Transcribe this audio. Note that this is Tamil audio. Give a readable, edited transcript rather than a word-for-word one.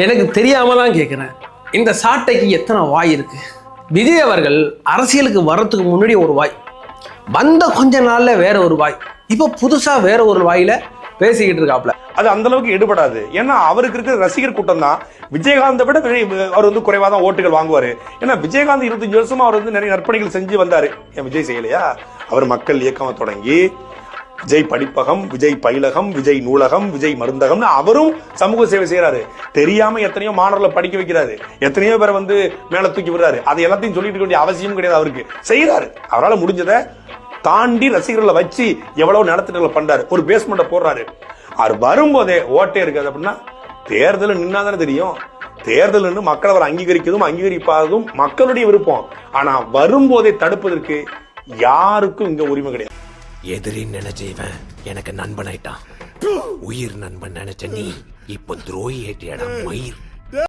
எனக்கு தெரியாம தான் கேட்குறேன், இந்த சாட்டைக்கு எத்தனை வாய் இருக்கு? விஜய் அவர்கள் அரசியலுக்கு வர்றதுக்கு முன்னாடி ஒரு வாய், வந்த கொஞ்ச நாள்ல வேற ஒரு வாய், இப்போ புதுசா வேற ஒரு வாயில பேசிக்கிட்டு இருக்காப்ல. அது அந்த அளவுக்கு எடுபடாது. ஏன்னா அவருக்கு இருக்கிற ரசிகர் கூட்டம் தான் விஜயகாந்தை விட அவர் வந்து குறைவா தான் ஓட்டுகள் வாங்குவாரு. ஏன்னா விஜயகாந்த் 25 வருஷமா அவர் வந்து நிறைய நற்பணிகள் செஞ்சு வந்தாரு. ஏன் விஜய் செய்யலையா? அவர் மக்கள் இயக்கம் தொடங்கி விஜய் படிப்பகம், விஜய் பயிலகம், விஜய் நூலகம், விஜய் மருந்தகம்னு அவரும் சமூக சேவை செய்யறாரு. தெரியாம எத்தனையோ மாணவர்களை படிக்க வைக்கிறாரு, எத்தனையோ பேரை வந்து மேல தூக்கி விடுறாரு. அது எல்லாத்தையும் சொல்லிட்டு இருக்க வேண்டிய அவசியம் கிடையாது. அவருக்கு செய்யறாரு, அவரால் முடிஞ்சதை தாண்டி ரசிகர்களை வச்சு எவ்வளவு நலத்திட்டங்களை பண்றாரு. ஒரு பேஸ்மெண்ட்டை போடுறாரு. அவர் வரும்போதே ஓட்டே இருக்காது அப்படின்னா தேர்தல் நின்னாதானே தெரியும். தேர்தல் நின்று மக்கள் அவர் அங்கீகரிக்கிறதும் அங்கீகரிப்பாததும் மக்களுடைய விருப்பம். ஆனா வரும்போதே தடுப்பதற்கு யாருக்கும் இங்க உரிமை கிடையாது. எதிரி நினைச்சவன் எனக்கு நண்பன் ஆயிட்டான். உயிர் நண்பன் நினைச்ச நீ இப்ப துரோகி ஏற்றியடா மயிர்.